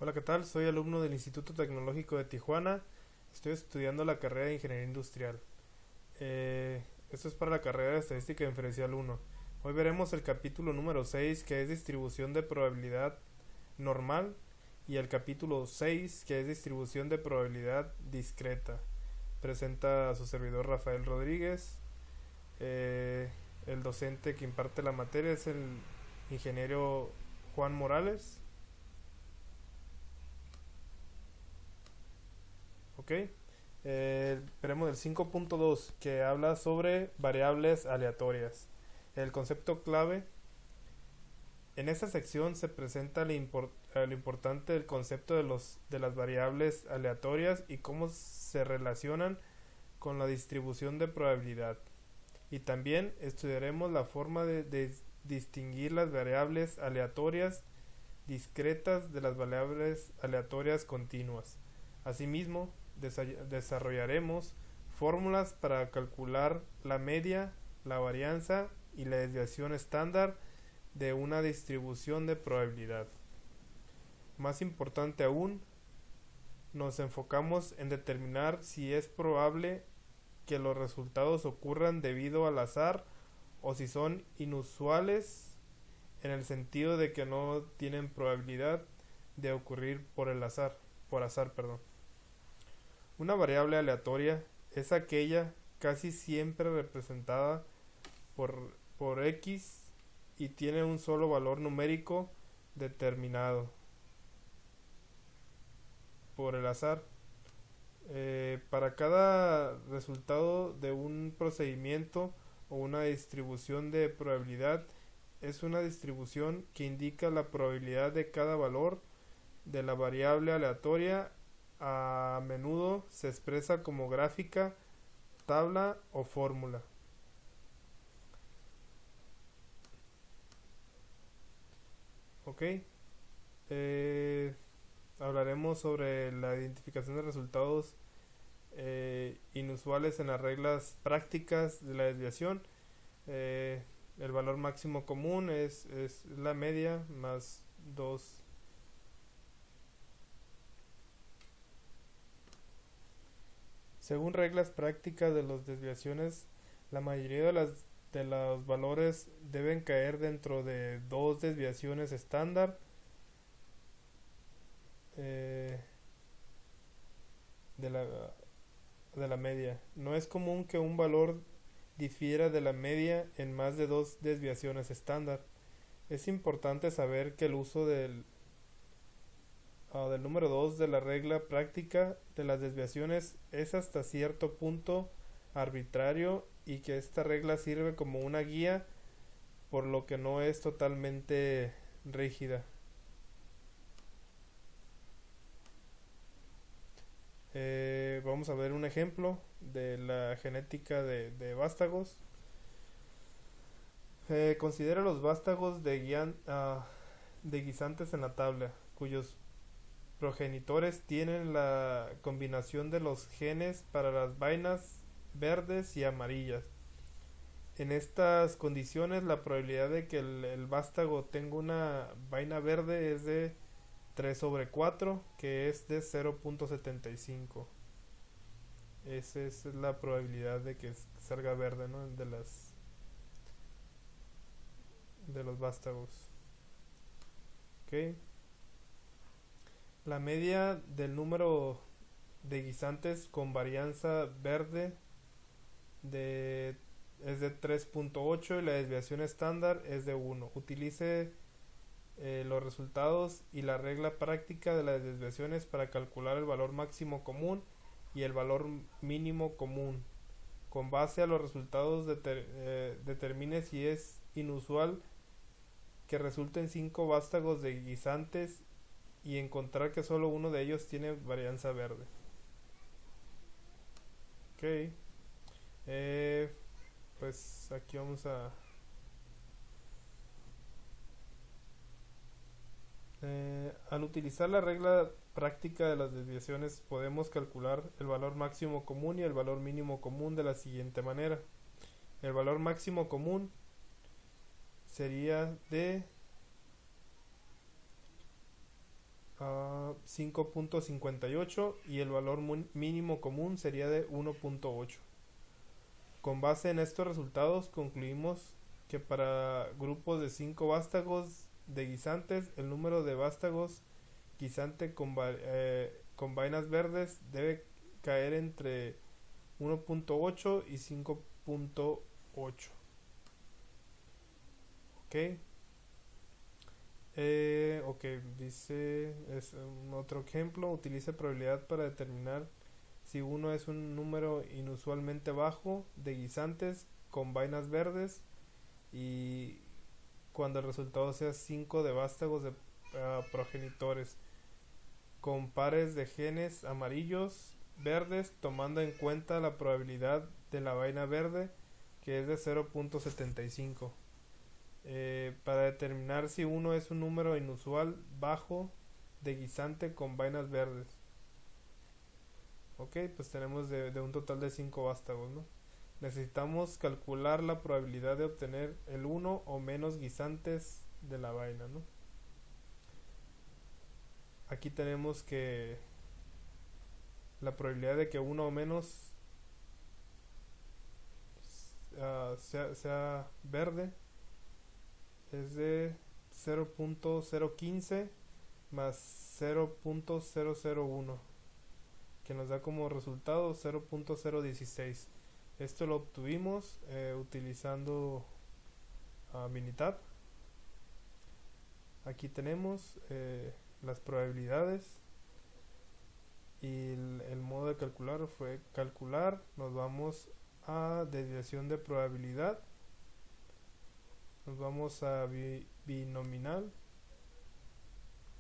Hola, ¿qué tal? Soy alumno del Instituto Tecnológico de Tijuana. Estoy estudiando la carrera de Ingeniería Industrial. Esto es para la carrera de Estadística Inferencial 1. Hoy veremos el capítulo número 6, que es distribución de probabilidad normal, y el capítulo 6, que es distribución de probabilidad discreta. Presenta a su servidor Rafael Rodríguez. El docente que imparte la materia es el ingeniero Juan Morales. ¿Ok? Veremos el 5.2, que habla sobre variables aleatorias. El concepto clave. En esta sección se presenta lo importante del concepto de las variables aleatorias y cómo se relacionan con la distribución de probabilidad. Y también estudiaremos la forma de distinguir las variables aleatorias discretas de las variables aleatorias continuas. Asimismo, desarrollaremos fórmulas para calcular la media, la varianza y la desviación estándar de una distribución de probabilidad. Más importante aún, nos enfocamos en determinar si es probable que los resultados ocurran debido al azar o si son inusuales en el sentido de que no tienen probabilidad de ocurrir por azar, perdón. Una variable aleatoria es aquella casi siempre representada por X y tiene un solo valor numérico determinado por el azar. Para cada resultado de un procedimiento o una distribución de probabilidad, es una distribución que indica la probabilidad de cada valor de la variable aleatoria. A menudo se expresa como gráfica, tabla o fórmula. Ok. Hablaremos sobre la identificación de resultados inusuales en las reglas prácticas de la desviación. El valor máximo común es la media más 2. Según reglas prácticas de las desviaciones, la mayoría de los valores deben caer dentro de dos desviaciones estándar eh, de, la, de la media. No es común que un valor difiera de la media en más de dos desviaciones estándar. Es importante saber que el uso del número 2 de la regla práctica de las desviaciones es hasta cierto punto arbitrario y que esta regla sirve como una guía, por lo que no es totalmente rígida. Vamos a ver un ejemplo de la genética de vástagos. Considera los vástagos de guisantes en la tabla, cuyos progenitores tienen la combinación de los genes para las vainas verdes y amarillas. En estas condiciones, la probabilidad de que el vástago tenga una vaina verde es de 3/4, que es de 0.75. Esa es la probabilidad de que salga verde, ¿no? De los vástagos. ¿Ok? La media del número de guisantes con varianza verde de, es de 3.8 y la desviación estándar es de 1. Utilice los resultados y la regla práctica de las desviaciones para calcular el valor máximo común y el valor mínimo común. Con base a los resultados determine si es inusual que resulten 5 vástagos de guisantes y encontrar que solo uno de ellos tiene varianza verde. Ok. Pues aquí vamos a... al utilizar la regla práctica de las desviaciones podemos calcular el valor máximo común y el valor mínimo común de la siguiente manera. El valor máximo común sería de 5.58 y el valor mínimo común sería de 1.8. Con base en estos resultados concluimos que para grupos de 5 vástagos de guisantes el número de vástagos guisante con vainas verdes debe caer entre 1.8 y 5.8. Ok. Ok, dice, es un otro ejemplo, utilice probabilidad para determinar si uno es un número inusualmente bajo de guisantes con vainas verdes y cuando el resultado sea 5 de vástagos de progenitores con pares de genes amarillos verdes tomando en cuenta la probabilidad de la vaina verde que es de 0.75. Para determinar si uno es un número inusual bajo de guisante con vainas verdes. Ok, pues tenemos de un total de 5 vástagos, ¿no? Necesitamos calcular la probabilidad de obtener el uno o menos guisantes de la vaina, ¿no? Aquí tenemos que la probabilidad de que uno o menos sea verde es de 0.015 más 0.001 que nos da como resultado 0.016. Esto lo obtuvimos utilizando Minitab. Aquí tenemos las probabilidades y el modo de calcular fue calcular. Nos vamos a desviación de probabilidad, nos vamos a binominal,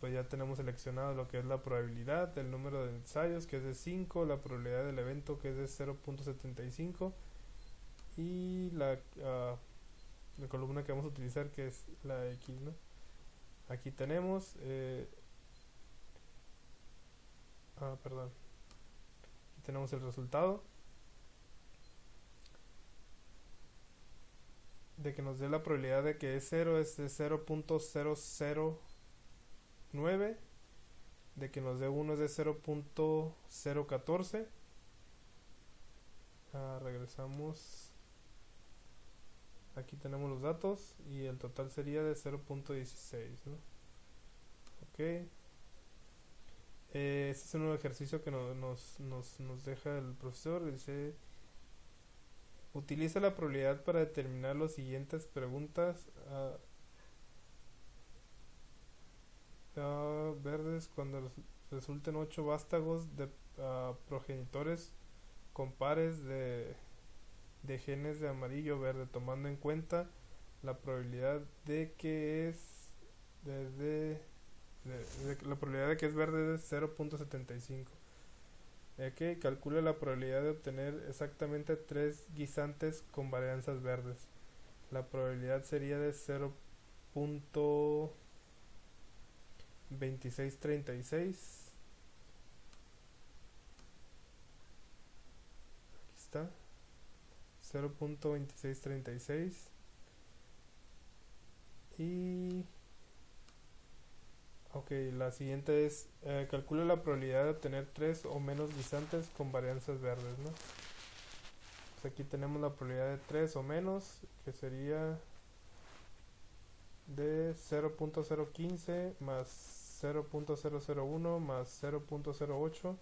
pues ya tenemos seleccionado lo que es la probabilidad, el número de ensayos que es de 5, la probabilidad del evento que es de 0.75 y la columna que vamos a utilizar que es la X, ¿no? Aquí tenemos perdón, aquí tenemos el resultado de que nos dé la probabilidad de que es 0 es de 0.009, de que nos dé 1 es de 0.014. Regresamos, aquí tenemos los datos y el total sería de 0.16, ¿no? Ok. Este es un nuevo ejercicio que nos deja el profesor. Dice: utiliza la probabilidad para determinar las siguientes preguntas verdes cuando resulten 8 vástagos de progenitores con pares de genes de amarillo verde, tomando en cuenta la probabilidad de que es la probabilidad de que es verde es 0.75. Que calcula la probabilidad de obtener exactamente 3 guisantes con varianzas verdes. La probabilidad sería de 0.2636. Aquí está. 0.2636. Y ok, la siguiente es calcula la probabilidad de obtener 3 o menos guisantes con varianzas verdes, ¿no? Pues aquí tenemos la probabilidad de 3 o menos, que sería de 0.015 más 0.001 más 0.08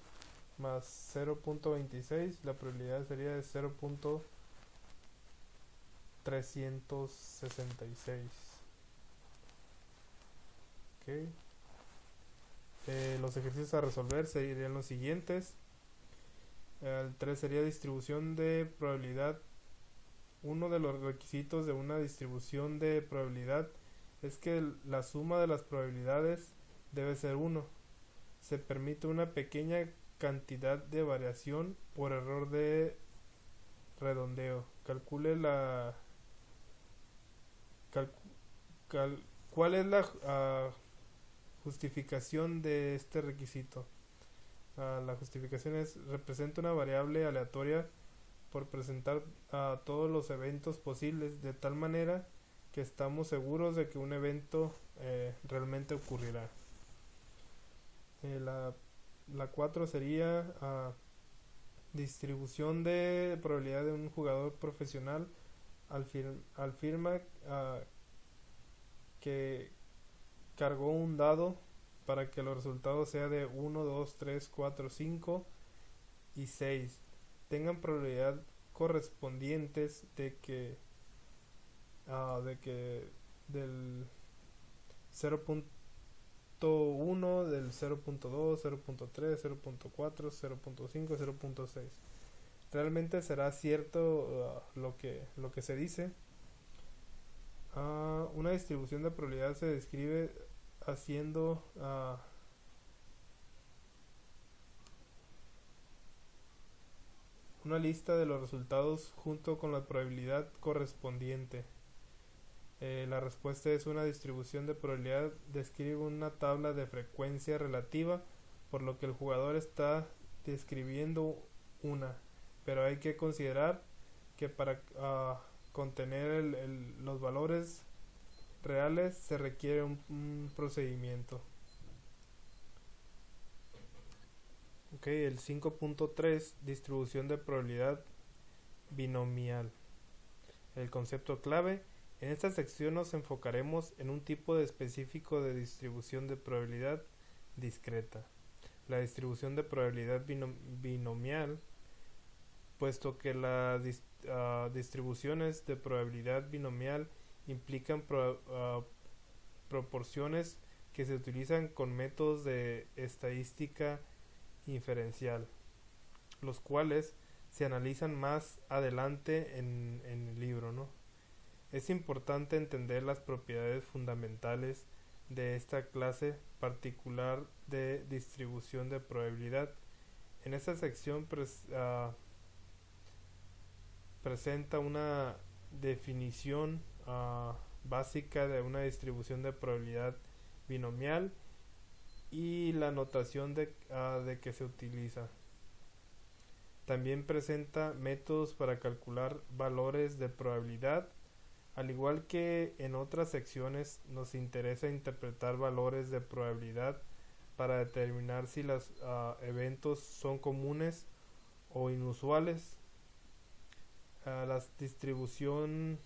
más 0.26. La probabilidad sería de 0.366. Ok. Los ejercicios a resolver serían los siguientes. El 3 sería distribución de probabilidad. Uno de los requisitos de una distribución de probabilidad es que la suma de las probabilidades debe ser 1. Se permite una pequeña cantidad de variación por error de redondeo. Calcule ¿cuál es la justificación de este requisito? La justificación es: representa una variable aleatoria por presentar todos los eventos posibles de tal manera que estamos seguros de que un evento realmente ocurrirá. La 4 sería distribución de probabilidad de un jugador profesional al firma que cargó un dado para que los resultados sean de 1, 2, 3, 4, 5 y 6 tengan probabilidad correspondientes de que del 0.1, del 0.2, 0.3, 0.4, 0.5, 0.6. Realmente será cierto lo que se dice. Una distribución de probabilidad se describe haciendo una lista de los resultados junto con la probabilidad correspondiente. La respuesta es una distribución de probabilidad. Describe una tabla de frecuencia relativa, por lo que el jugador está describiendo una. Pero hay que considerar que para contener los valores reales se requiere un procedimiento. Ok, el 5.3, distribución de probabilidad binomial. El concepto clave. En esta sección nos enfocaremos en un tipo específico de distribución de probabilidad discreta, la distribución de probabilidad binomial, puesto que las distribuciones de probabilidad binomial implican proporciones que se utilizan con métodos de estadística inferencial, los cuales se analizan más adelante en el libro, ¿no? Es importante entender las propiedades fundamentales de esta clase particular de distribución de probabilidad. En esta sección presenta una definición básica de una distribución de probabilidad binomial y la notación de que se utiliza. También presenta métodos para calcular valores de probabilidad. Al igual que en otras secciones, nos interesa interpretar valores de probabilidad para determinar si los eventos son comunes o inusuales. La distribución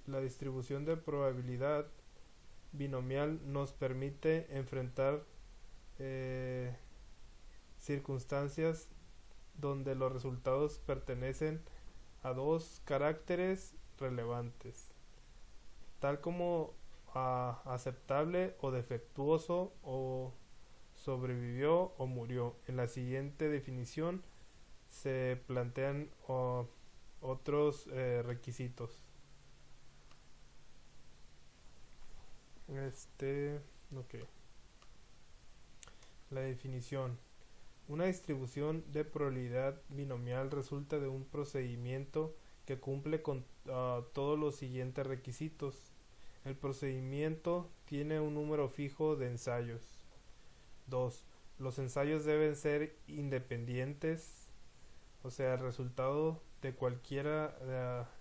la distribución de probabilidad binomial nos permite enfrentar circunstancias donde los resultados pertenecen a dos caracteres relevantes, tal como aceptable o defectuoso, o sobrevivió o murió. En la siguiente definición se plantean otros requisitos. Ok. La definición. Una distribución de probabilidad binomial resulta de un procedimiento que cumple con todos los siguientes requisitos. El procedimiento tiene un número fijo de ensayos. 2. Los ensayos deben ser independientes, o sea, el resultado de cualquier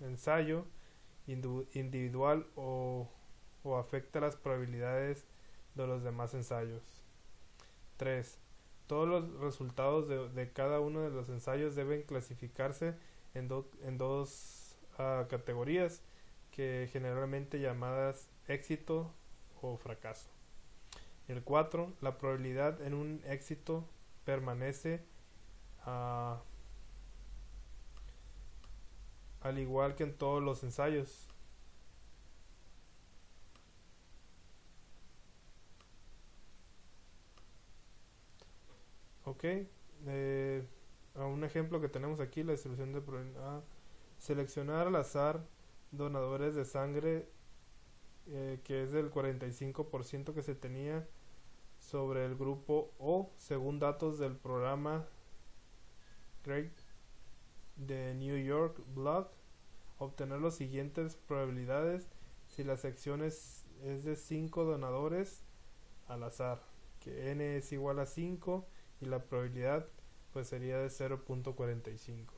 ensayo individual o afecta las probabilidades de los demás ensayos. 3. Todos los resultados de cada uno de los ensayos deben clasificarse en dos categorías, que generalmente llamadas éxito o fracaso. El 4. La probabilidad en un éxito permanece al igual que en todos los ensayos. Ok, un ejemplo que tenemos aquí, la distribución de probabilidad. Seleccionar al azar donadores de sangre, que es del 45% que se tenía sobre el grupo O, según datos del programa Great de New York Blood. Obtener las siguientes probabilidades si la sección es de 5 donadores al azar, que n es igual a 5 y la probabilidad pues sería de 0.45.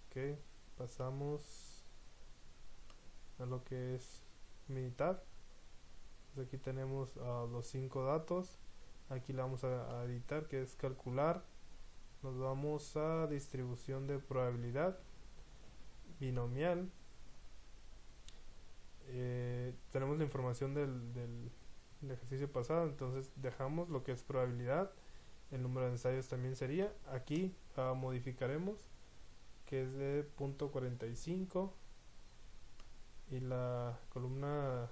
Ok, pasamos a lo que es Minitab. Pues aquí tenemos los 5 datos. Aquí la vamos a editar, que es calcular. Nos vamos a distribución de probabilidad binomial. Tenemos la información del ejercicio pasado, entonces dejamos lo que es probabilidad. El número de ensayos también sería. Aquí modificaremos, que es de .45, y la columna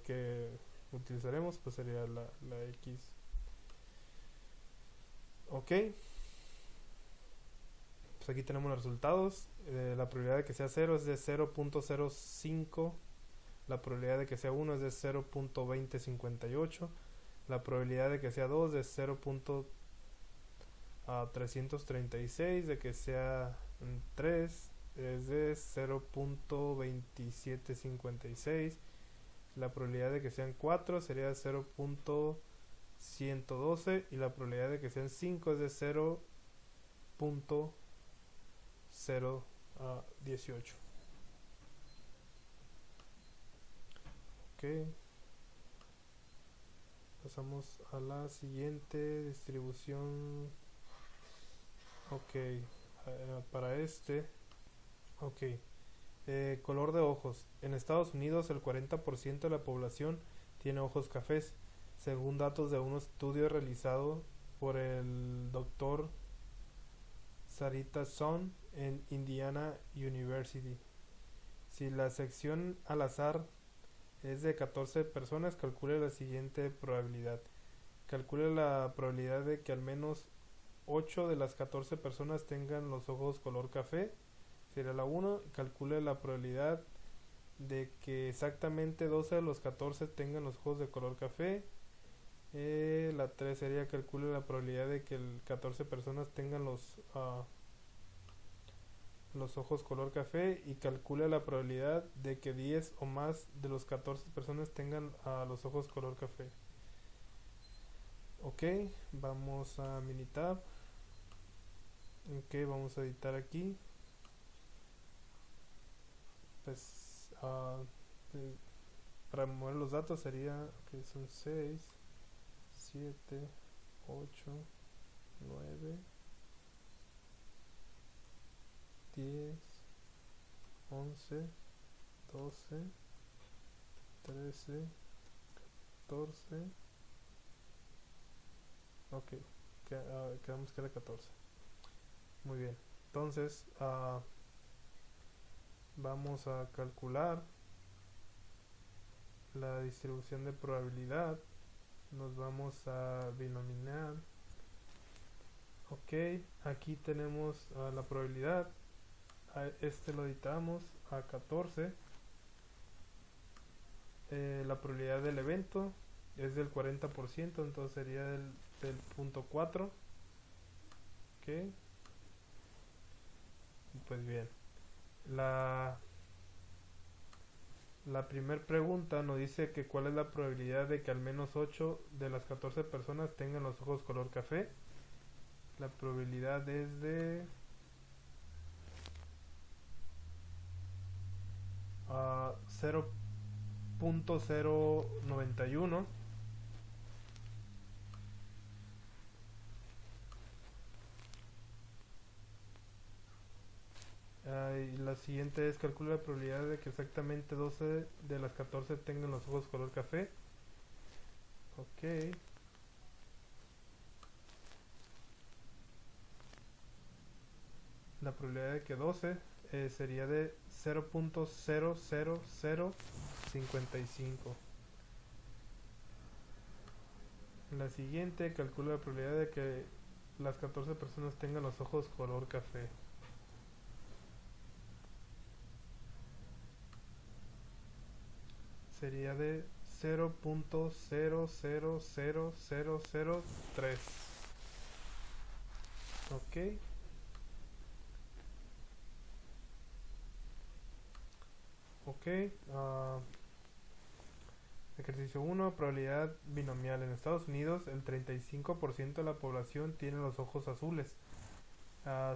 que utilizaremos pues sería la X. Ok, pues aquí tenemos los resultados. La probabilidad de que sea 0 es de 0.05, la probabilidad de que sea 1 es de 0.2058, la probabilidad de que sea 2 es de 0.336, de que sea 3 es de 0.2756, la probabilidad de que sean 4 sería 0.112 y la probabilidad de que sean 5 es de 0.018. Ok, pasamos a la siguiente distribución. Ok, para este. Ok, color de ojos. En Estados Unidos el 40% de la población tiene ojos cafés, según datos de un estudio realizado por el Dr. Sarita Son en Indiana University. Si la sección al azar es de 14 personas, calcule la siguiente probabilidad. Calcule la probabilidad de que al menos 8 de las 14 personas tengan los ojos color café. Sería la 1. Calcule la probabilidad de que exactamente 12 de los 14 tengan los ojos de color café. La 3 sería calcule la probabilidad de que 14 personas tengan los ojos color café, y calcule la probabilidad de que 10 o más de los 14 personas tengan los ojos color café. Ok, vamos a Minitab. Ok, vamos a editar aquí. Pues para mover los datos sería que son 6, 7, 8, 9, 10, 11, 12, 13, 14. Ok, quedamos que era 14. Muy bien, entonces vamos a calcular la distribución de probabilidad. Nos vamos a binomial. Ok, aquí tenemos la probabilidad. Este lo editamos a 14. La probabilidad del evento es del 40%, entonces sería del punto 4. Ok, pues bien, la primera pregunta nos dice que cuál es la probabilidad de que al menos 8 de las 14 personas tengan los ojos color café. La probabilidad es de 0.091. Y la siguiente es calcula la probabilidad de que exactamente 12 de las 14 tengan los ojos color café. Ok, la probabilidad de que 12 sería de 0.00055. La siguiente calcula la probabilidad de que las 14 personas tengan los ojos color café. Sería de 0.000003. Ok. Ok. Ejercicio 1, probabilidad binomial. En Estados Unidos, el 35% de la población tiene los ojos azules.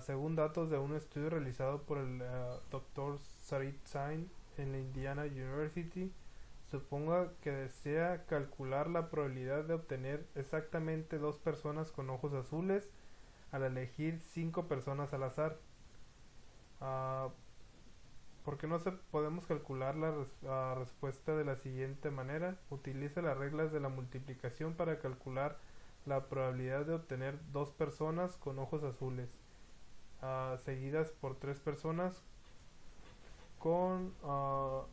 Según datos de un estudio realizado por el Dr. Sarit Sain en la Indiana University, suponga que desea calcular la probabilidad de obtener exactamente dos personas con ojos azules al elegir 5 personas al azar. Ah, ¿Por qué no podemos calcular la respuesta de la siguiente manera? Utilice las reglas de la multiplicación para calcular la probabilidad de obtener dos personas con ojos azules, seguidas por tres personas con, ah,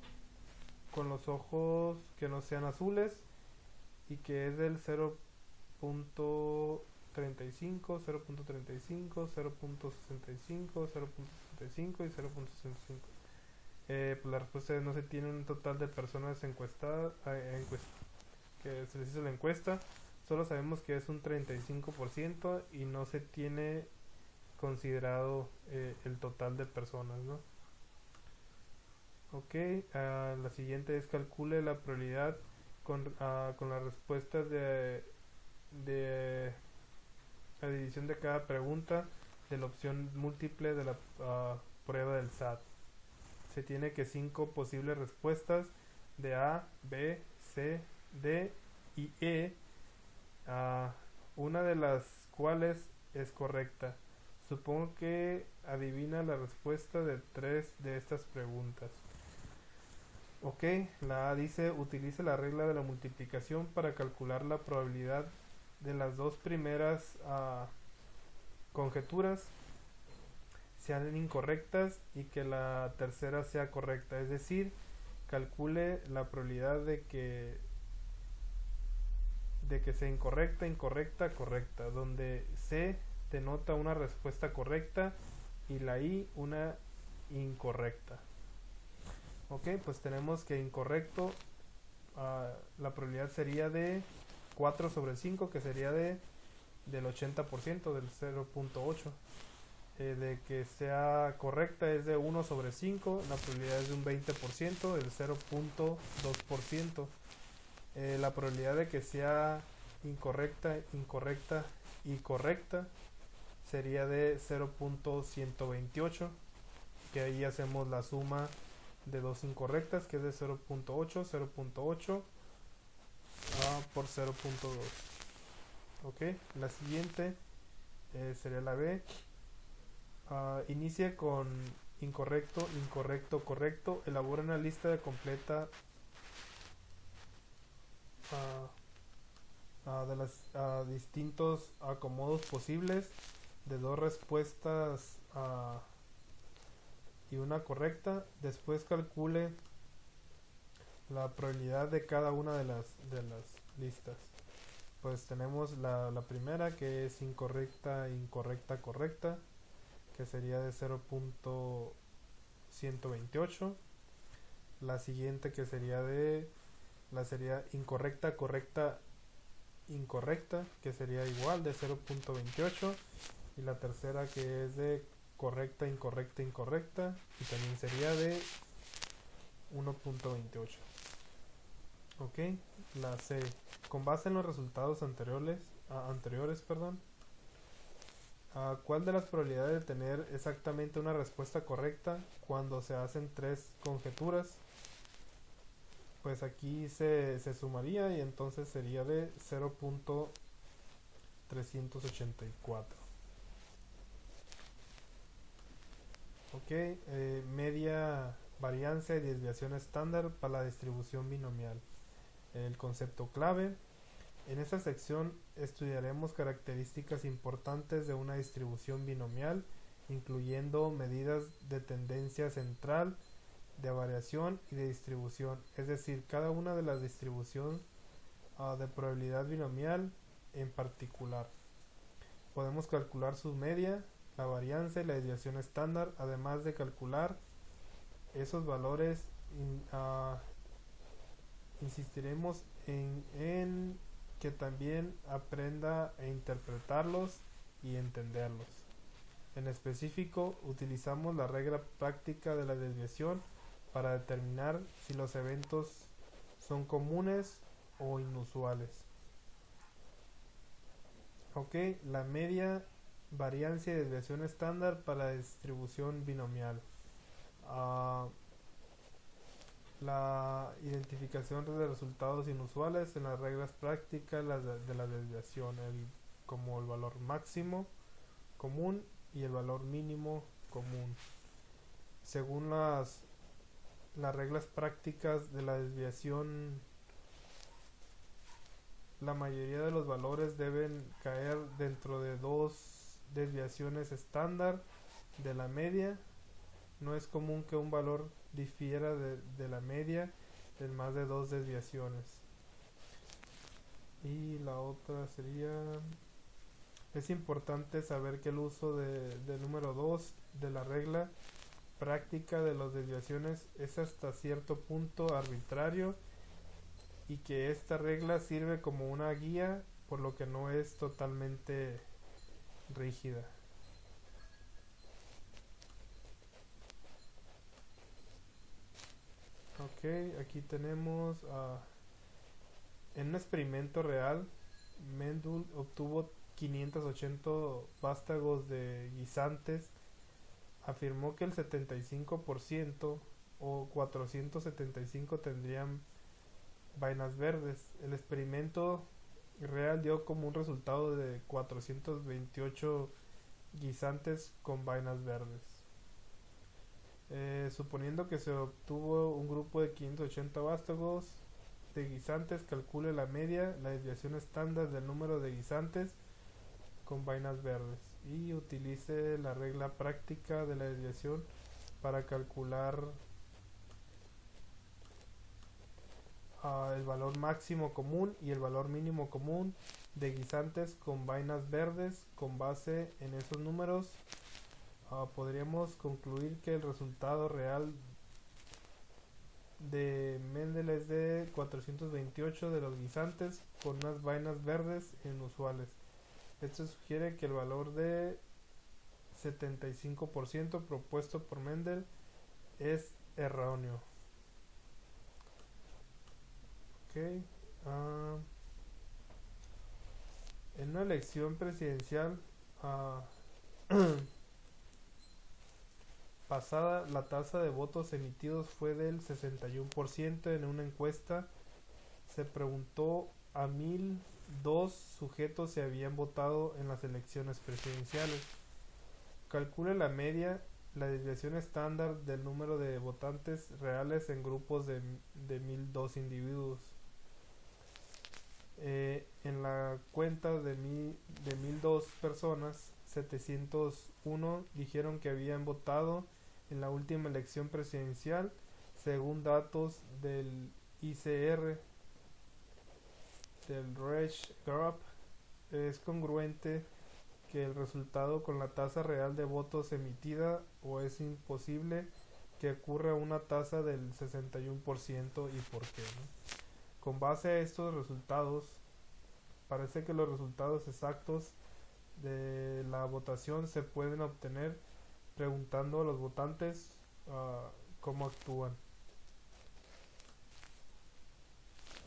con los ojos que no sean azules, y que es del 0.35, 0.35, 0.65, 0.65 y 0.65. Pues la respuesta es: no se tiene un total de personas encuestadas, que se les hizo la encuesta. Solo sabemos que es un 35% y no se tiene considerado el total de personas, ¿no? Ok, la siguiente es: calcule la probabilidad con las respuestas de la división de cada pregunta de la opción múltiple de la prueba del SAT. Se tiene que 5 posibles respuestas de A, B, C, D y E, una de las cuales es correcta. Supongo que adivina la respuesta de 3 de estas preguntas. Ok, la A dice: utilice la regla de la multiplicación para calcular la probabilidad de las dos primeras conjeturas sean incorrectas y que la tercera sea correcta. Es decir, calcule la probabilidad de que sea incorrecta, incorrecta, correcta, donde C denota una respuesta correcta y la I una incorrecta. Ok, pues tenemos que incorrecto, la probabilidad sería de 4 sobre 5, que sería del 80%, del 0.8. De que sea correcta es de 1 sobre 5, la probabilidad es de un 20%, del 0.2%. La probabilidad de que sea incorrecta, incorrecta y correcta sería de 0.128, que ahí hacemos la suma de dos incorrectas, que es de 0.8, 0.8 por 0.2. Ok, la siguiente sería la B. Inicia con incorrecto, incorrecto, correcto. Elabora una lista de completa de los distintos acomodos posibles de dos respuestas y una correcta. Después calcule la probabilidad de cada una de las listas. Pues tenemos la primera, que es incorrecta, incorrecta, correcta, que sería de 0.128. La siguiente, que sería sería incorrecta, correcta, incorrecta, que sería igual de 0.28. Y la tercera, que es de correcta, incorrecta, incorrecta, y también sería de 1.28. Ok, la C. Con base en los resultados anteriores, ¿cuál de las probabilidades de tener exactamente una respuesta correcta cuando se hacen tres conjeturas? Pues aquí se sumaría y entonces sería de 0.384. Ok, media varianza y desviación estándar para la distribución binomial. El concepto clave. En esta sección estudiaremos características importantes de una distribución binomial, incluyendo medidas de tendencia central, de variación y de distribución, es decir, cada una de las distribuciones de probabilidad binomial en particular. Podemos calcular su media, la varianza y la desviación estándar, además de calcular esos valores. Insistiremos en que también aprenda a interpretarlos y entenderlos. En específico, utilizamos la regla práctica de la desviación para determinar si los eventos son comunes o inusuales. Ok, la media, varianza y desviación estándar para la distribución binomial. La identificación de resultados inusuales en las reglas prácticas de la desviación, como el valor máximo común y el valor mínimo común. Según las reglas prácticas de la desviación, la mayoría de los valores deben caer dentro de dos desviaciones estándar de la media. No es común que un valor difiera de la media en más de dos desviaciones. Y la otra sería: es importante saber que el uso del número 2 de la regla práctica de las desviaciones es hasta cierto punto arbitrario y que esta regla sirve como una guía, por lo que no es totalmente rígida. Ok, aquí tenemos en un experimento real, Mendel obtuvo 580 vástagos de guisantes. Afirmó que el 75% o 475 tendrían vainas verdes. El experimento real dio como un resultado de 428 guisantes con vainas verdes. Suponiendo que se obtuvo un grupo de 580 vástagos de guisantes, calcule la media, la desviación estándar del número de guisantes con vainas verdes y utilice la regla práctica de la desviación para calcular el valor máximo común y el valor mínimo común de guisantes con vainas verdes. Con base en esos números, podríamos concluir que el resultado real de Mendel es de 428 de los guisantes con unas vainas verdes inusuales. Esto sugiere que el valor de 75% propuesto por Mendel es erróneo. Okay. En una elección presidencial pasada, la tasa de votos emitidos fue del 61%. En una encuesta se preguntó a 1002 sujetos si habían votado en las elecciones presidenciales. Calcule la media, la desviación estándar del número de votantes reales en grupos de 1002 individuos. En la cuenta de 1002 personas, 701 dijeron que habían votado en la última elección presidencial. Según datos del ICR, del Reich Group, es congruente que el resultado con la tasa real de votos emitida, o es imposible que ocurra una tasa del 61%, y por qué, ¿no? Con base a estos resultados, parece que los resultados exactos de la votación se pueden obtener preguntando a los votantes cómo actúan.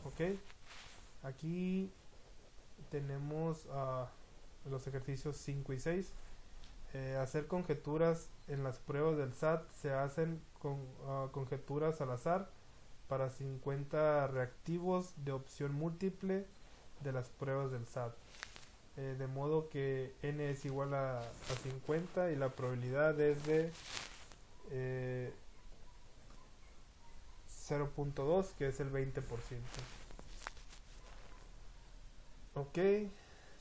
Ok, aquí tenemos los ejercicios 5 y 6. Hacer conjeturas en las pruebas del SAT. Se hacen conjeturas al azar para 50 reactivos de opción múltiple de las pruebas del SAT. De modo que n es igual a 50 y la probabilidad es de 0.2, que es el 20%. Ok,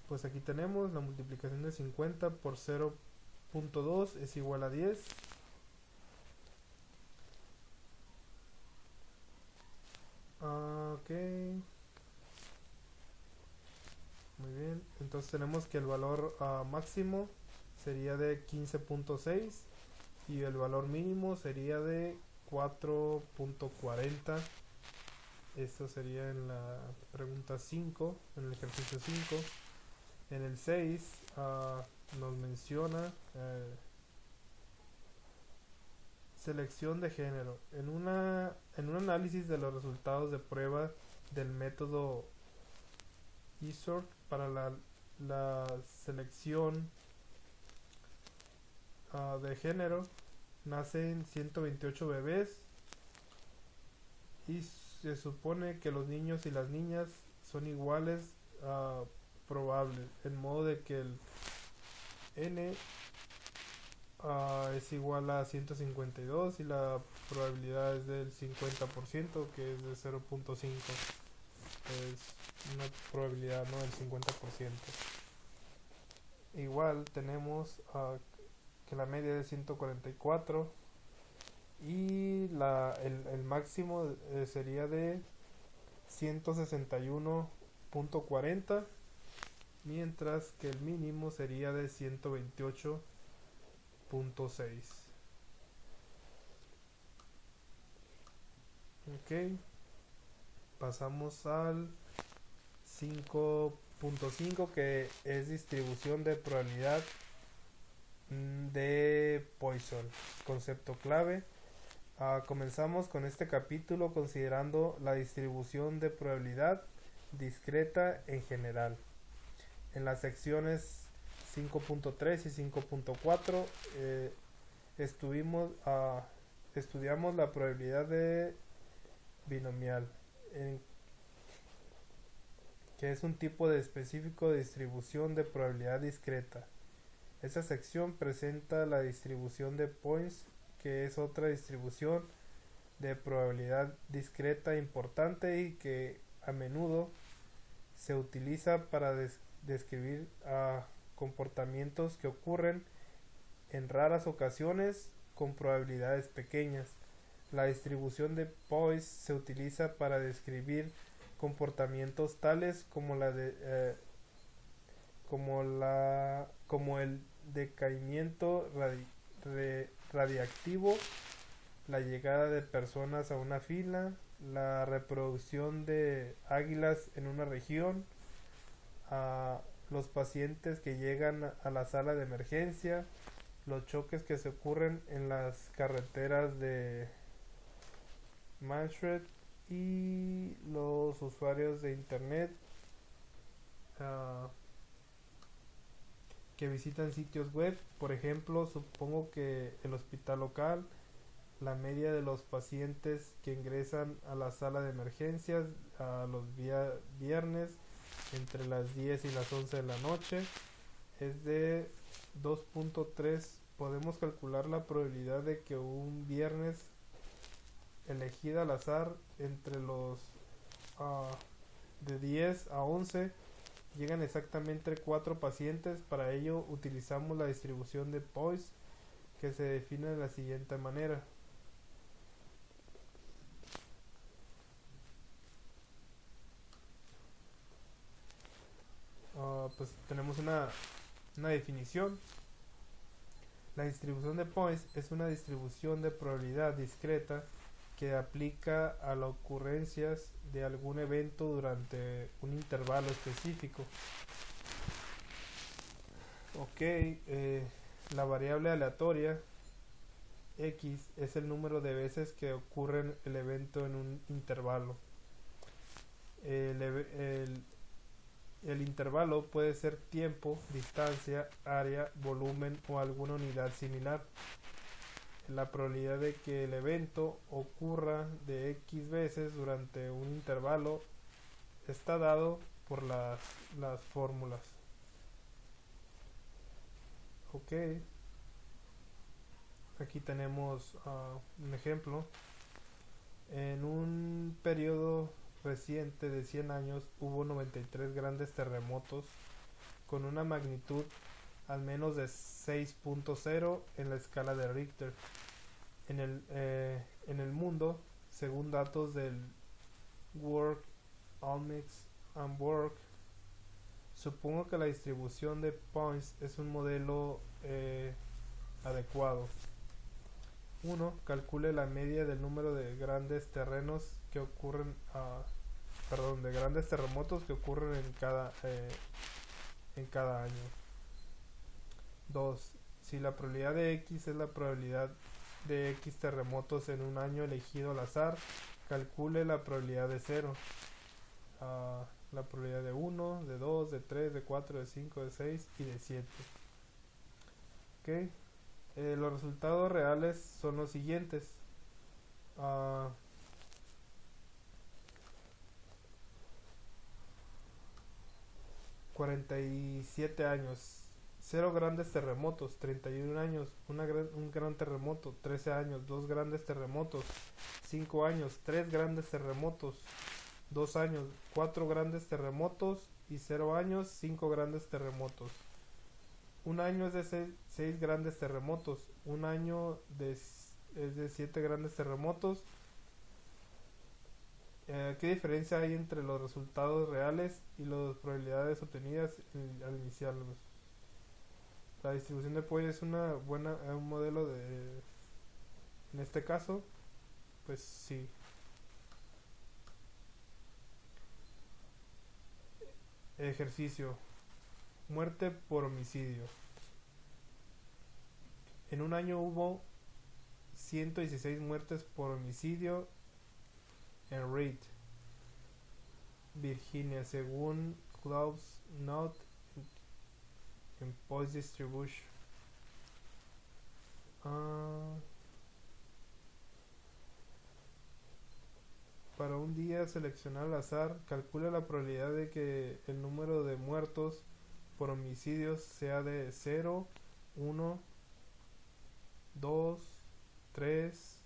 pues aquí tenemos la multiplicación de 50 por 0.2 es igual a 10. Ok, muy bien. Entonces tenemos que el valor máximo sería de 15.6 y el valor mínimo sería de 4.40. Esto sería en la pregunta 5, en el ejercicio 5. En el 6 nos menciona selección de género. En un análisis de los resultados de prueba del método ISORT para la selección de género, nacen 128 bebés y se supone que los niños y las niñas son iguales a probables, en modo de que el n es igual a 152 y la probabilidad es del 50%, que es de 0.5. Es una probabilidad, ¿no?, del 50%. Igual tenemos que la media es 144 y el máximo sería de 161.40, mientras que el mínimo sería de 128.6. Ok, pasamos al 5.5, que es distribución de probabilidad de Poisson, concepto clave. Comenzamos con este capítulo considerando la distribución de probabilidad discreta en general. En las secciones 5.3 y 5.4 estudiamos la probabilidad de binomial, que es un tipo de específico de distribución de probabilidad discreta. Esta sección presenta la distribución de Poisson, que es otra distribución de probabilidad discreta importante y que a menudo se utiliza para describir comportamientos que ocurren en raras ocasiones con probabilidades pequeñas. La distribución de Poisson se utiliza para describir comportamientos tales como como el decaimiento radiactivo, la llegada de personas a una fila, la reproducción de águilas en una región, a los pacientes que llegan a la sala de emergencia, los choques que se ocurren en las carreteras de Manfred y los usuarios de internet que visitan sitios web. Por ejemplo, supongo que el hospital local, la media de los pacientes que ingresan a la sala de emergencias a los viernes entre las 10 y las 11 de la noche es de 2.3. Podemos calcular la probabilidad de que un viernes elegida al azar entre los de 10 a 11 llegan exactamente 4 pacientes. Para ello utilizamos la distribución de Poisson, que se define de la siguiente manera. Pues tenemos una definición. La distribución de Poisson es una distribución de probabilidad discreta que aplica a las ocurrencias de algún evento durante un intervalo específico. Ok, la variable aleatoria X es el número de veces que ocurre el evento en un intervalo. El intervalo puede ser tiempo, distancia, área, volumen o alguna unidad similar. La probabilidad de que el evento ocurra de X veces durante un intervalo está dado por las fórmulas. Ok, aquí tenemos un ejemplo. En un periodo reciente de 100 años hubo 93 grandes terremotos con una magnitud al menos de 6.0 en la escala de Richter en el mundo, según datos del World Omics and Work. Supongo que la distribución de Poisson es un modelo adecuado. 1. Calcule la media del número de grandes terrenos que ocurren de grandes terremotos que ocurren en cada año. 2. Si la probabilidad de X es la probabilidad de X terremotos en un año elegido al azar, calcule la probabilidad de 0, la probabilidad de 1, de 2, de 3, de 4, de 5, de 6 y de 7. Okay. Los resultados reales son los siguientes. 47 años, 0 grandes terremotos. 31 años, un gran terremoto. 13 años, 2 grandes terremotos. 5 años, 3 grandes terremotos. 2 años, 4 grandes terremotos. Y 0 años, 5 grandes terremotos. Un año es de 6 grandes terremotos. Un año es de 7 grandes terremotos. ¿Qué diferencia hay entre los resultados reales y las probabilidades obtenidas al iniciarlos? La distribución de Poisson es un modelo de, en este caso, pues sí. Ejercicio. Muerte por homicidio. En un año hubo 116 muertes por homicidio en Reed, Virginia, según Clouds Note en Poisson Distribution. Para un día seleccionar al azar, calcula la probabilidad de que el número de muertos por homicidios sea de 0, 1, 2, 3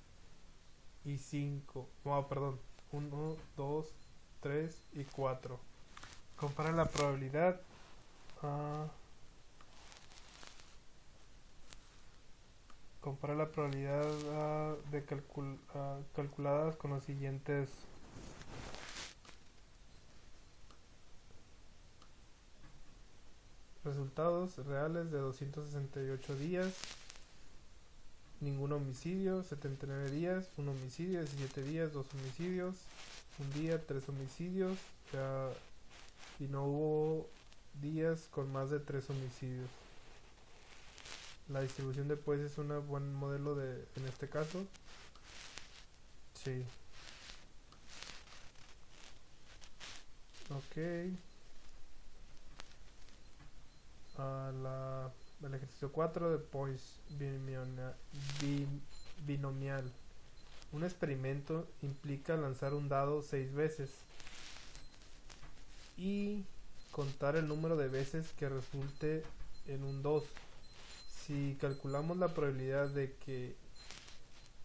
y 5. No, perdón. 1, 2, 3 y 4. Compara la probabilidad. Compara la probabilidad calculadas con los siguientes resultados reales de 268 días, ningún homicidio, 79 días, un homicidio, 17 días, 2 homicidios, un día, 3 homicidios, y no hubo días con más de 3 homicidios. La distribución de Poisson es un buen modelo en este caso. Sí. Ok. El ejercicio 4 de Poisson binomial. Un experimento implica lanzar un dado 6 veces y contar el número de veces que resulte en un 2. Si calculamos la probabilidad de que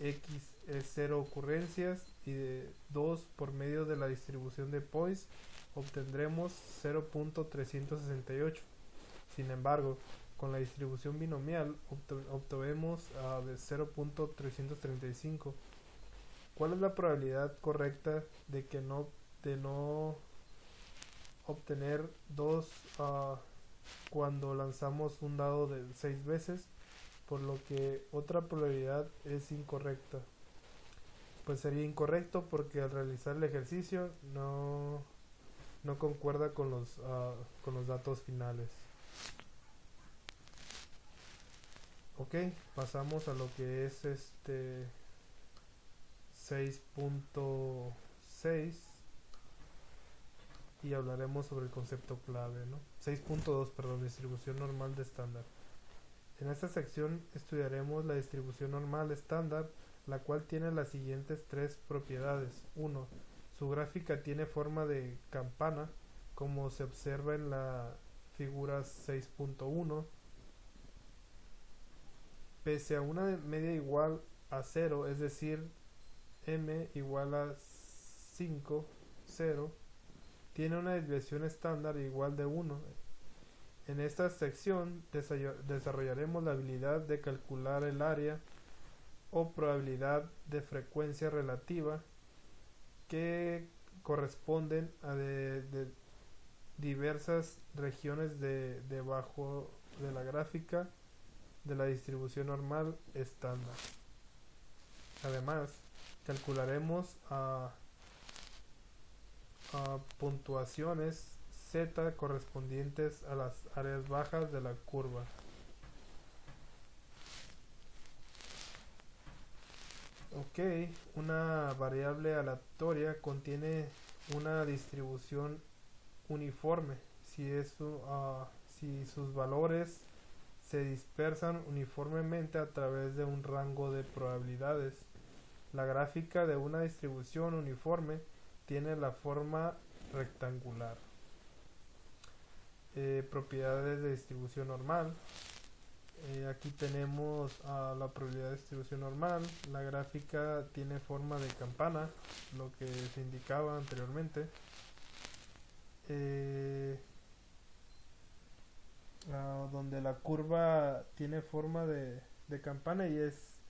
X es 0 ocurrencias y de 2 por medio de la distribución de Poisson, obtendremos 0.368. Sin embargo, con la distribución binomial obtenemos de 0.335. ¿Cuál es la probabilidad correcta de no obtener 2 cuando lanzamos un dado de 6 veces? Por lo que otra probabilidad es incorrecta. Pues sería incorrecto porque al realizar el ejercicio no concuerda con los datos finales. Ok, pasamos a lo que es 6.6 y hablaremos sobre el concepto clave, ¿no? 6.2, perdón, distribución normal de estándar. En esta sección estudiaremos la distribución normal estándar, la cual tiene las siguientes 3 propiedades. 1. Su gráfica tiene forma de campana, como se observa en la figura 6.1. Pese a una media igual a 0, es decir, m igual a 5, 0, tiene una desviación estándar igual de 1. En esta sección desarrollaremos la habilidad de calcular el área o probabilidad de frecuencia relativa que corresponden a de diversas regiones debajo de la gráfica de la distribución normal estándar. Además, calcularemos a puntuaciones z correspondientes a las áreas bajas de la curva. Ok, una variable aleatoria contiene una distribución uniforme si sus valores se dispersan uniformemente a través de un rango de probabilidades. La gráfica de una distribución uniforme tiene la forma rectangular. Propiedades de distribución normal. Aquí tenemos la probabilidad de distribución normal. La gráfica tiene forma de campana, lo que se indicaba anteriormente. Donde la curva tiene forma de campana y es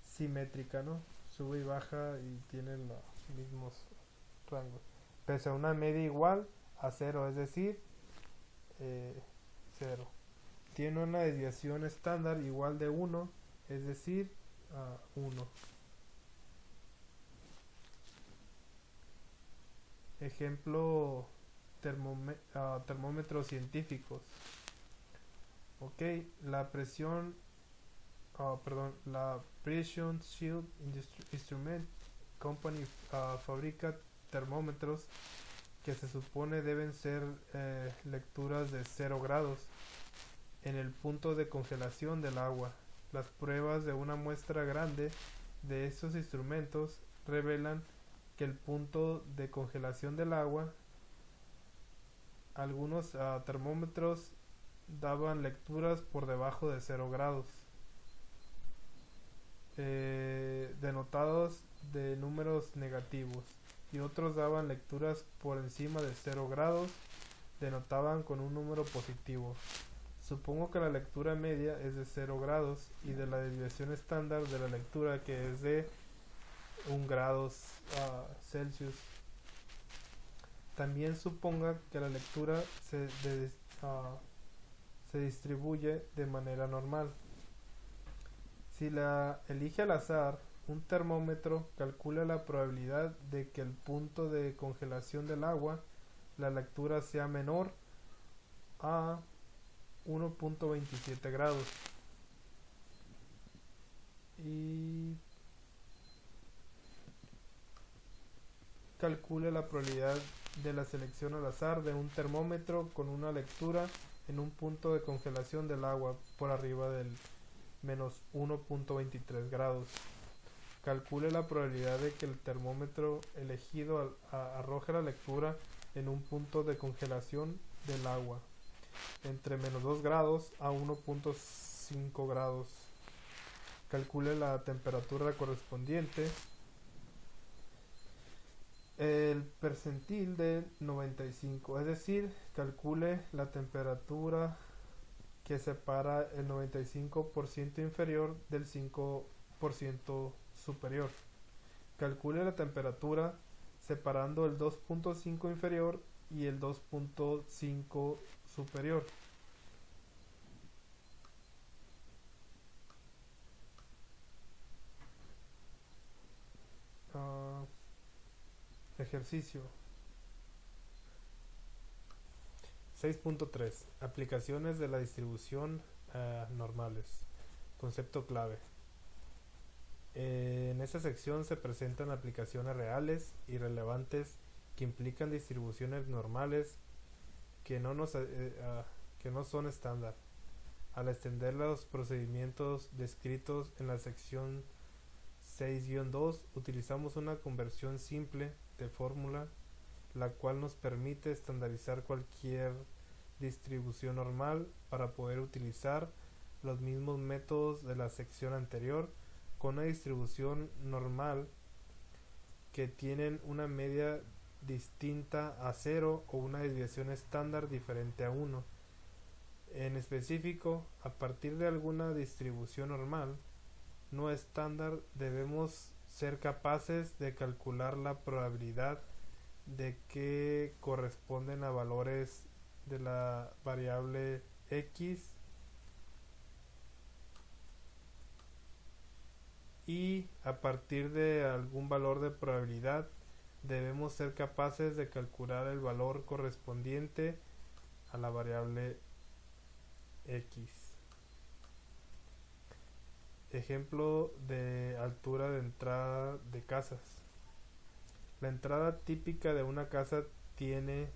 simétrica, ¿no? Sube y baja y tiene los mismos rangos. Pese a una media igual a cero, es decir, cero. Tiene una desviación estándar igual de 1, es decir, 1. Ejemplo, termómetros científicos. Ok, la Precision Shield Instrument Company fabrica termómetros que se supone deben ser lecturas de 0 grados en el punto de congelación del agua. Las pruebas de una muestra grande de estos instrumentos revelan que el punto de congelación del agua, algunos termómetros daban lecturas por debajo de 0 grados, denotados de números negativos, y otros daban lecturas por encima de 0 grados, denotaban con un número positivo. Supongo que la lectura media es de 0 grados y de la desviación estándar de la lectura, que es de 1 grado Celsius. También suponga que la lectura se distribuye de manera normal. Si la elige al azar, un termómetro calcula la probabilidad de que el punto de congelación del agua, la lectura sea menor a 1.27 grados. Y calcule la probabilidad de la selección al azar de un termómetro con una lectura en un punto de congelación del agua por arriba del menos 1.23 grados. Calcule la probabilidad de que el termómetro elegido arroje la lectura en un punto de congelación del agua entre menos 2 grados a 1.5 grados. Calcule la temperatura correspondiente. El percentil de 95, es decir, calcule la temperatura que separa el 95% inferior del 5% superior. Calcule la temperatura separando el 2.5 inferior y el 2.5 superior. Ejercicio 6.3. Aplicaciones de la distribución normales. Concepto clave. En esta sección se presentan aplicaciones reales y relevantes que implican distribuciones normales que no son estándar. Al extender los procedimientos descritos en la sección 6-2, utilizamos una conversión simple de fórmula, la cual nos permite estandarizar cualquier distribución normal para poder utilizar los mismos métodos de la sección anterior con una distribución normal que tienen una media distinta a 0 o una desviación estándar diferente a 1. En específico, a partir de alguna distribución normal no estándar, debemos ser capaces de calcular la probabilidad de que corresponden a valores de la variable x y a partir de algún valor de probabilidad debemos ser capaces de calcular el valor correspondiente a la variable x. Ejemplo de altura de entrada de casas. La entrada típica de una casa tiene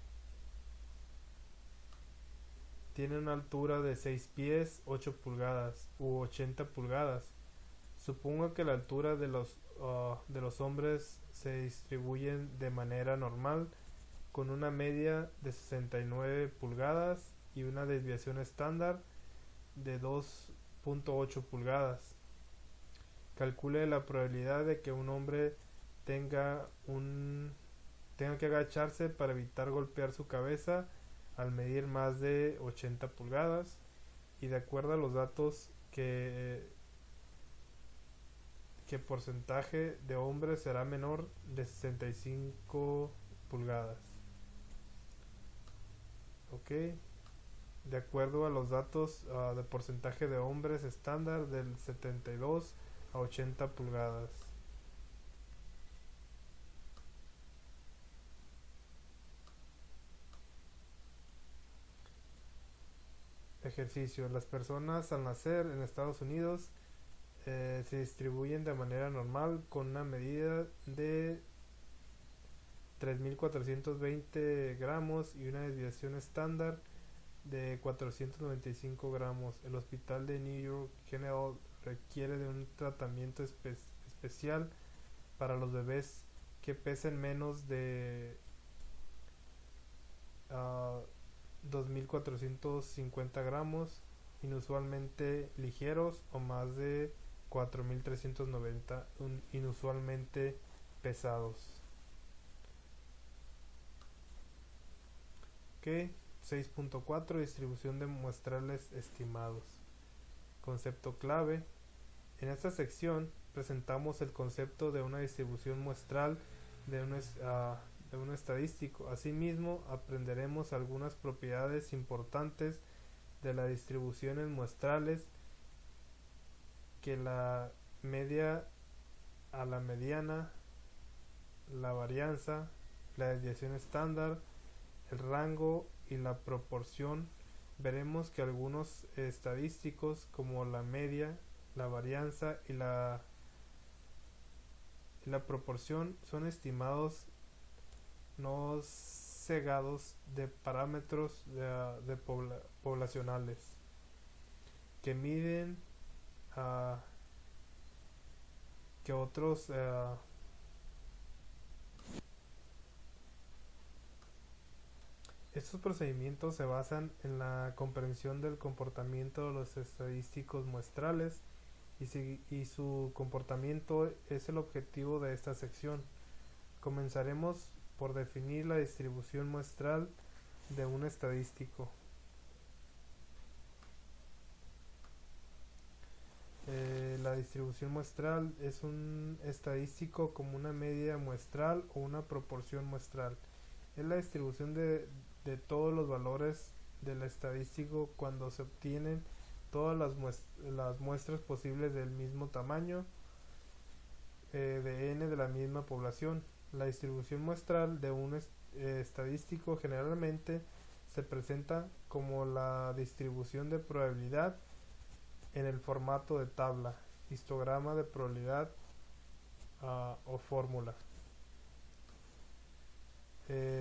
una altura de 6 pies, 8 pulgadas u 80 pulgadas. Supongo que la altura de los hombres se distribuyen de manera normal con una media de 69 pulgadas y una desviación estándar de 2.8 pulgadas. Calcule la probabilidad de que un hombre tenga que agacharse para evitar golpear su cabeza al medir más de 80 pulgadas, y de acuerdo a los datos que porcentaje de hombres será menor de 65 pulgadas. Ok, de acuerdo a los datos de porcentaje de hombres estándar del 72 a 80 pulgadas. Ejercicio. Las personas al nacer en Estados Unidos se distribuyen de manera normal con una medida de 3.420 gramos y una desviación estándar de 495 gramos. El hospital de New York General requiere de un tratamiento especial para los bebés que pesen menos de 2.450 gramos, inusualmente ligeros, o más de 4.390 inusualmente pesados. Ok, 6.4 distribución de muestrales estimados. Concepto clave. En esta sección presentamos el concepto de una distribución muestral de un estadístico. Asimismo, aprenderemos algunas propiedades importantes de las distribuciones muestrales, que la media a la mediana, la varianza, la desviación estándar, el rango y la proporción. Veremos que algunos estadísticos como la media, la varianza y la proporción son estimados no cegados de parámetros poblacionales que miden que otros estos procedimientos se basan en la comprensión del comportamiento de los estadísticos muestrales, y su comportamiento es el objetivo de esta sección. Comenzaremos por definir la distribución muestral de un estadístico. La distribución muestral es un estadístico como una media muestral o una proporción muestral. Es la distribución de todos los valores del estadístico cuando se obtienen todas las muestras posibles del mismo tamaño de n de la misma población. La distribución muestral de un estadístico generalmente se presenta como la distribución de probabilidad en el formato de tabla, histograma de probabilidad o fórmula.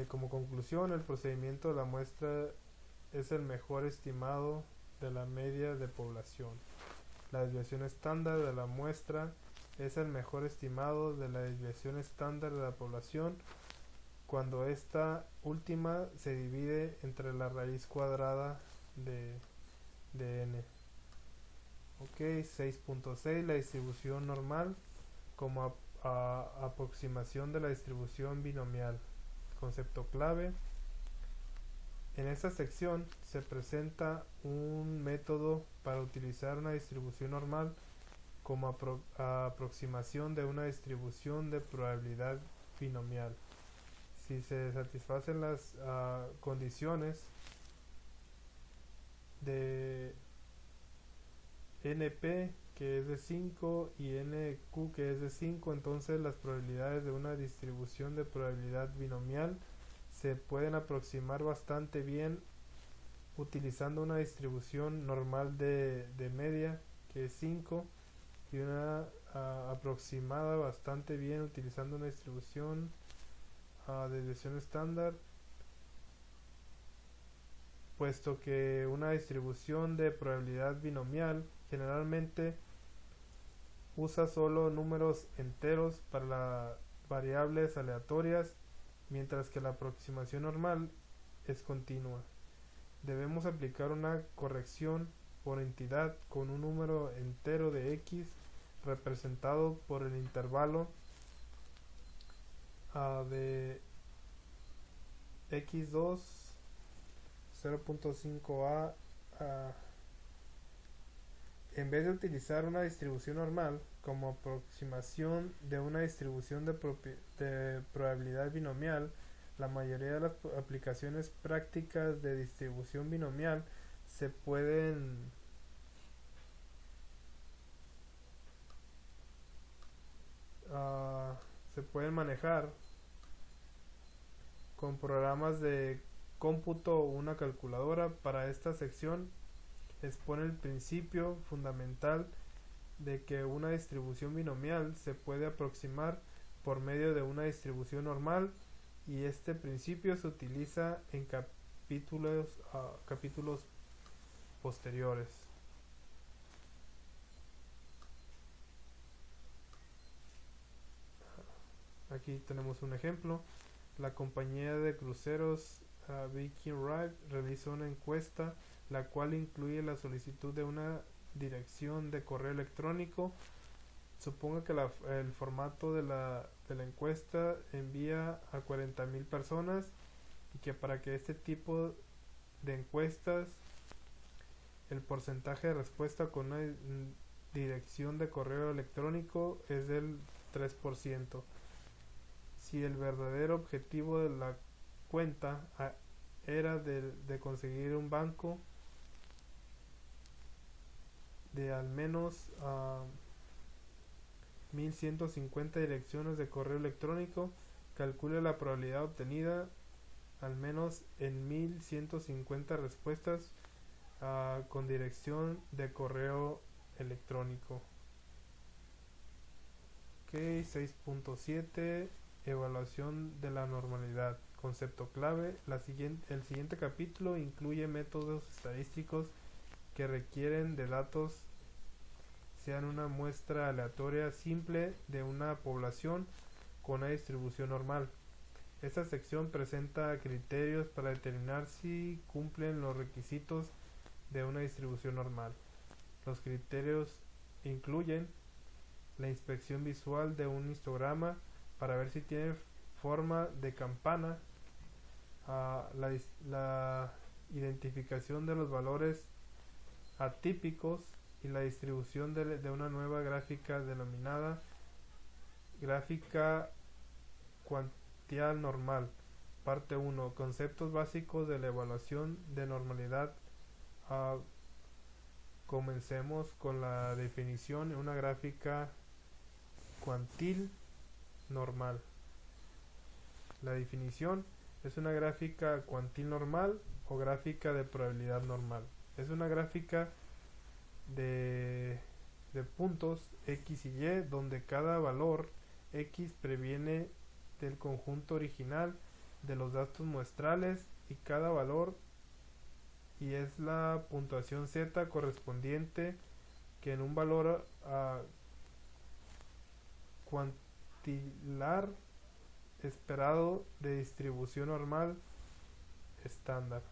Como conclusión, el procedimiento de la muestra es el mejor estimado de la media de población. La desviación estándar de la muestra es el mejor estimado de la desviación estándar de la población cuando esta última se divide entre la raíz cuadrada de n. Ok, 6.6 la distribución normal como aproximación de la distribución binomial. Concepto clave. En esta sección se presenta un método para utilizar una distribución normal como aproximación de una distribución de probabilidad binomial. Si se satisfacen las condiciones de NP, que es de 5, y NQ, que es de 5, entonces las probabilidades de una distribución de probabilidad binomial se pueden aproximar bastante bien utilizando una distribución normal de media, que es 5, y una aproximada bastante bien utilizando una distribución de desviación estándar, puesto que una distribución de probabilidad binomial generalmente usa solo números enteros para las variables aleatorias, mientras que la aproximación normal es continua. debemos aplicar una corrección por entidad con un número entero de x representado por el intervalo de x2 0.5a en vez de utilizar una distribución normal como aproximación de una distribución de probabilidad binomial. La mayoría de las aplicaciones prácticas de distribución binomial se pueden se pueden manejar con programas de cómputo o una calculadora. Para esta sección expone el principio fundamental de que una distribución binomial se puede aproximar por medio de una distribución normal, y este principio se utiliza en capítulos posteriores. Aquí tenemos un ejemplo. La compañía de cruceros Viking Rise realizó una encuesta la cual incluye la solicitud de una dirección de correo electrónico. Suponga que el formato de la encuesta envía a 40,000 personas, y que para que este tipo de encuestas el porcentaje de respuesta con una dirección de correo electrónico es del 3%. Si el verdadero objetivo de la cuenta era de conseguir un banco de al menos 1150 direcciones de correo electrónico, calcule la probabilidad obtenida al menos en 1150 respuestas con dirección de correo electrónico. Ok, 6.7 Evaluación de la normalidad. Concepto clave. El siguiente capítulo incluye métodos estadísticos que requieren de datos sean una muestra aleatoria simple de una población con una distribución normal. Esta sección presenta criterios para determinar si cumplen los requisitos de una distribución normal. Los criterios incluyen la inspección visual de un histograma para ver si tiene forma de campana, la identificación de los valores atípicos y la distribución de una nueva gráfica denominada gráfica cuantial normal. Parte 1. Conceptos básicos de la evaluación de normalidad. Comencemos con la definición de una gráfica cuantil normal. La definición es una gráfica cuantil normal o gráfica de probabilidad normal. Es una gráfica de puntos x y y donde cada valor x proviene del conjunto original de los datos muestrales, y cada valor y es la puntuación z correspondiente que en un valor cuantilar esperado de distribución normal estándar.